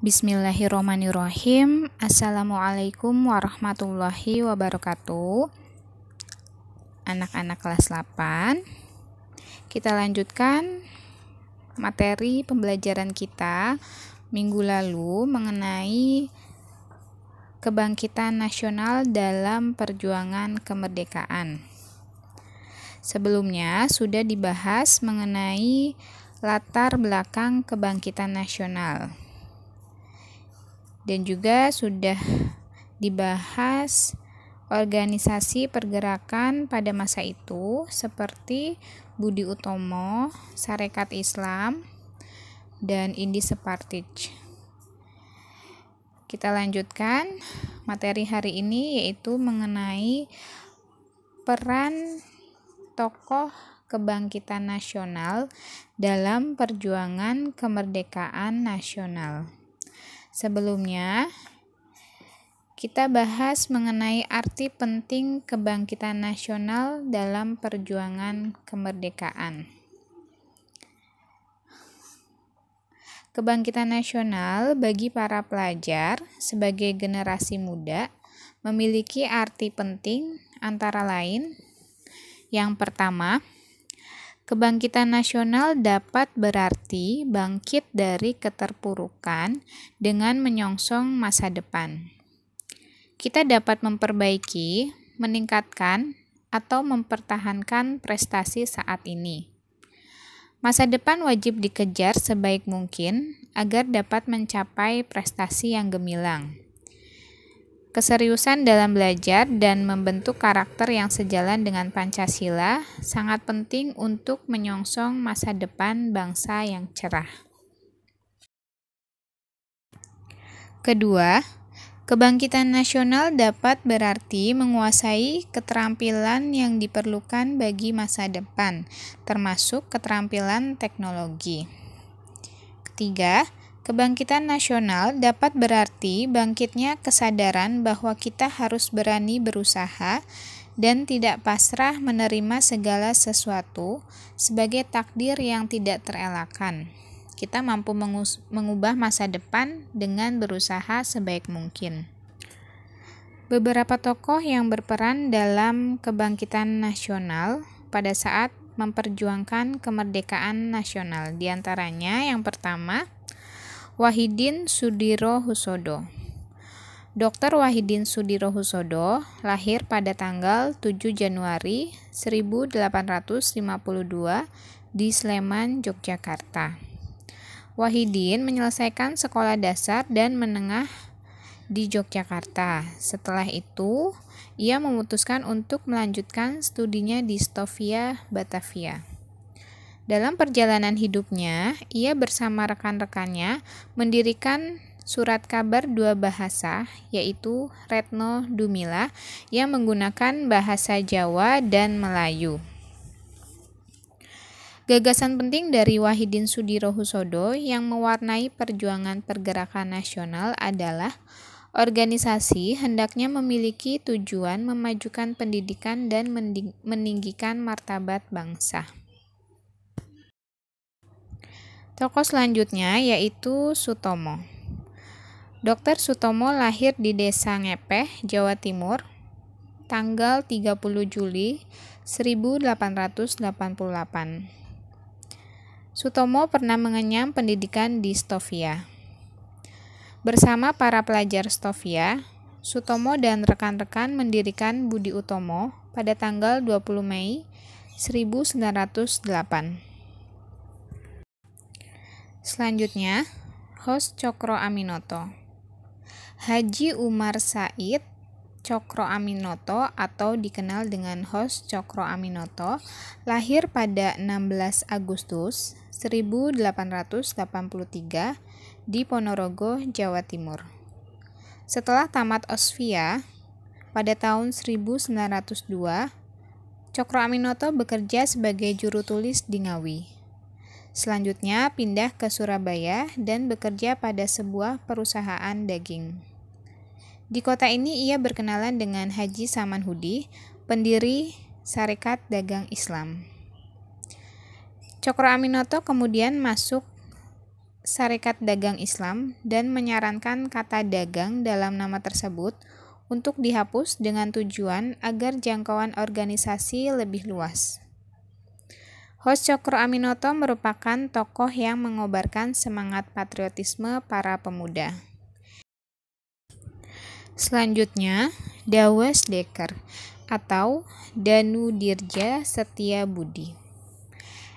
Bismillahirrahmanirrahim. Assalamualaikum warahmatullahi wabarakatuh. Anak-anak kelas 8, kita lanjutkan materi pembelajaran kita minggu lalu mengenai kebangkitan nasional dalam perjuangan kemerdekaan. Sebelumnya sudah dibahas mengenai latar belakang kebangkitan nasional. Dan juga sudah dibahas organisasi pergerakan pada masa itu seperti Budi Utomo, Sarekat Islam, dan Indi Separtij. Kita lanjutkan materi hari ini, yaitu mengenai peran tokoh kebangkitan nasional dalam perjuangan kemerdekaan nasional. Sebelumnya, kita bahas mengenai arti penting kebangkitan nasional dalam perjuangan kemerdekaan. Kebangkitan nasional bagi para pelajar sebagai generasi muda memiliki arti penting antara lain. Yang pertama, kebangkitan nasional dapat berarti bangkit dari keterpurukan dengan menyongsong masa depan. Kita dapat memperbaiki, meningkatkan, atau mempertahankan prestasi saat ini. Masa depan wajib dikejar sebaik mungkin agar dapat mencapai prestasi yang gemilang. Keseriusan dalam belajar dan membentuk karakter yang sejalan dengan Pancasila sangat penting untuk menyongsong masa depan bangsa yang cerah. Kedua, kebangkitan nasional dapat berarti menguasai keterampilan yang diperlukan bagi masa depan, termasuk keterampilan teknologi. Ketiga, kebangkitan nasional dapat berarti bangkitnya kesadaran bahwa kita harus berani berusaha dan tidak pasrah menerima segala sesuatu sebagai takdir yang tidak terelakkan. Kita mampu mengubah masa depan dengan berusaha sebaik mungkin. Beberapa tokoh yang berperan dalam kebangkitan nasional pada saat memperjuangkan kemerdekaan nasional, diantaranya yang pertama, Wahidin Sudirohusodo. Dr. Wahidin Sudirohusodo lahir pada tanggal 7 Januari 1852 di Sleman, Yogyakarta. Wahidin menyelesaikan sekolah dasar dan menengah di Yogyakarta. Setelah itu, ia memutuskan untuk melanjutkan studinya di Stovia, Batavia. Dalam perjalanan hidupnya, ia bersama rekan-rekannya mendirikan surat kabar dua bahasa, yaitu Retno Dumila yang menggunakan bahasa Jawa dan Melayu. Gagasan penting dari Wahidin Sudirohusodo yang mewarnai perjuangan pergerakan nasional adalah organisasi hendaknya memiliki tujuan memajukan pendidikan dan meninggikan martabat bangsa. Tokoh selanjutnya yaitu Sutomo. Dr. Sutomo lahir di Desa Ngepeh, Jawa Timur, tanggal 30 Juli 1888. Sutomo pernah mengenyam pendidikan di Stovia. Bersama para pelajar Stovia, Sutomo dan rekan-rekan mendirikan Budi Utomo pada tanggal 20 Mei 1908. Selanjutnya, Hos Cokro Aminoto. Haji Umar Said Cokro Aminoto atau dikenal dengan Hos Cokro Aminoto lahir pada 16 Agustus 1883 di Ponorogo, Jawa Timur. Setelah tamat Osvia pada tahun 1902, Cokro Aminoto bekerja sebagai juru tulis di Ngawi. Selanjutnya pindah ke Surabaya dan bekerja pada sebuah perusahaan daging. Di kota ini ia berkenalan dengan Haji Samanhudi, pendiri Sarekat Dagang Islam. Cokro Aminoto kemudian masuk Sarekat Dagang Islam dan menyarankan kata dagang dalam nama tersebut untuk dihapus dengan tujuan agar jangkauan organisasi lebih luas. Host Cokro Aminoto merupakan tokoh yang mengobarkan semangat patriotisme para pemuda. Selanjutnya, Douwe Dekker atau Danudirja Setiabudi.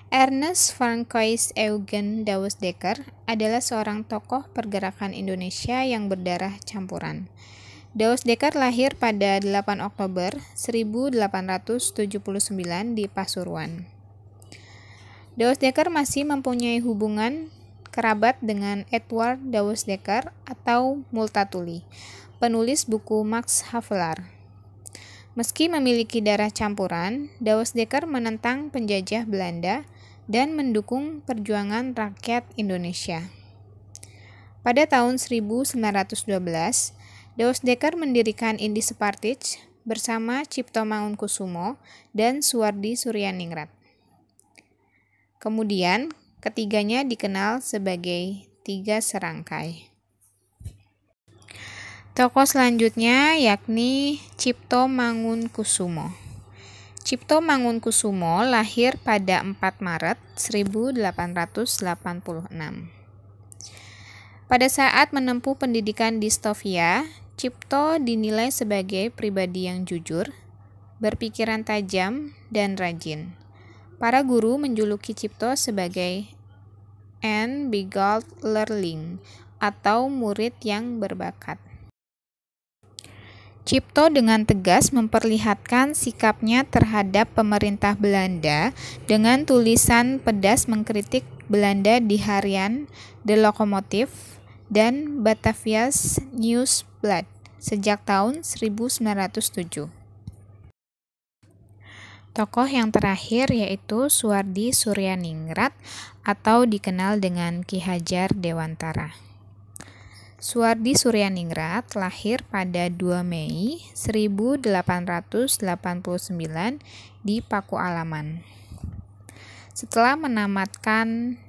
Ernest Francois Eugen Douwe Dekker adalah seorang tokoh pergerakan Indonesia yang berdarah campuran. Douwe Dekker lahir pada 8 Oktober 1879 di Pasuruan. Douwe Dekker masih mempunyai hubungan kerabat dengan Edward Douwe Dekker atau Multatuli, penulis buku Max Havelaar. Meski memiliki darah campuran, Douwe Dekker menentang penjajah Belanda dan mendukung perjuangan rakyat Indonesia. Pada tahun 1912, Douwe Dekker mendirikan Indies Partij bersama Cipto Mangunkusumo dan Suwardi Suryaningrat. Kemudian, ketiganya dikenal sebagai Tiga Serangkai. Tokoh selanjutnya yakni Cipto Mangunkusumo. Cipto Mangunkusumo lahir pada 4 Maret 1886. Pada saat menempuh pendidikan di Stovia, Cipto dinilai sebagai pribadi yang jujur, berpikiran tajam, dan rajin. Para guru menjuluki Cipto sebagai Een Begaafd Leerling atau murid yang berbakat. Cipto dengan tegas memperlihatkan sikapnya terhadap pemerintah Belanda dengan tulisan pedas mengkritik Belanda di harian De Lokomotief dan Batavia's Nieuwsblad sejak tahun 1907. Tokoh yang terakhir yaitu Suwardi Suryaningrat atau dikenal dengan Ki Hajar Dewantara. Suwardi Suryaningrat lahir pada 2 Mei 1889 di Pakualaman. Setelah menamatkan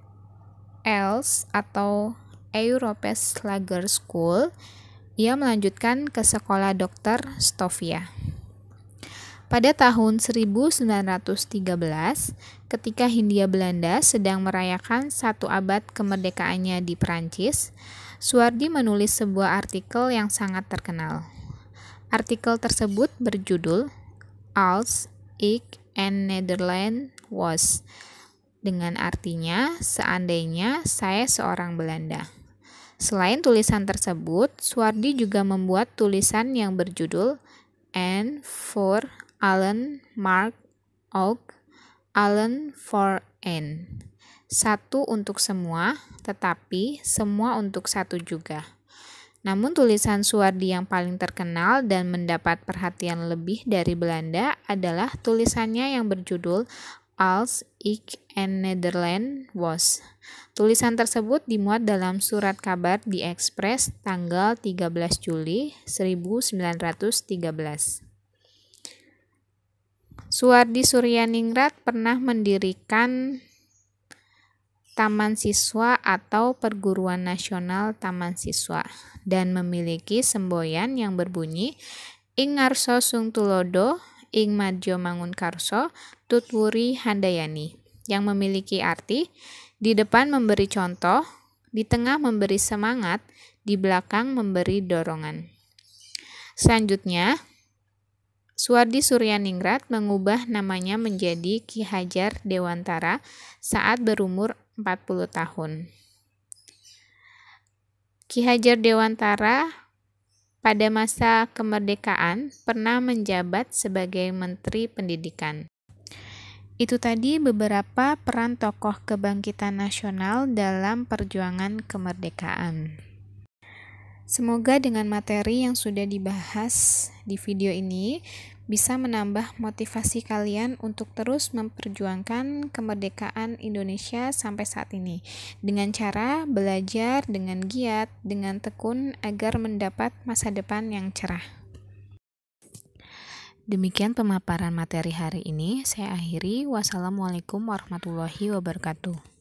ELS atau Europees Lager School, ia melanjutkan ke sekolah dokter Stovia. Pada tahun 1913, ketika Hindia Belanda sedang merayakan 1 abad kemerdekaannya di Prancis, Suwardi menulis sebuah artikel yang sangat terkenal. Artikel tersebut berjudul Als ik een Nederlander was, dengan artinya seandainya saya seorang Belanda. Selain tulisan tersebut, Suwardi juga membuat tulisan yang berjudul En voor allen Mark ook allen voor een. Satu untuk semua, tetapi semua untuk satu juga. Namun tulisan Suwardi yang paling terkenal dan mendapat perhatian lebih dari Belanda adalah tulisannya yang berjudul Als ik een Nederlander was. Tulisan tersebut dimuat dalam surat kabar di Express tanggal 13 Juli 1913. Suwardi Suryaningrat pernah mendirikan Taman Siswa atau Perguruan Nasional Taman Siswa dan memiliki semboyan yang berbunyi Ing ngarsa sung tulodo, ing madjo mangunkarso, tutwuri handayani, yang memiliki arti di depan memberi contoh, di tengah memberi semangat, di belakang memberi dorongan. Selanjutnya, Suwardi Suryaningrat mengubah namanya menjadi Ki Hajar Dewantara saat berumur 40 tahun. Ki Hajar Dewantara pada masa kemerdekaan pernah menjabat sebagai Menteri Pendidikan. Itu tadi beberapa peran tokoh kebangkitan nasional dalam perjuangan kemerdekaan. Semoga dengan materi yang sudah dibahas di video ini bisa menambah motivasi kalian untuk terus memperjuangkan kemerdekaan Indonesia sampai saat ini dengan cara belajar dengan giat, dengan tekun agar mendapat masa depan yang cerah. Demikian pemaparan materi hari ini. Saya akhiri. Wassalamualaikum warahmatullahi wabarakatuh.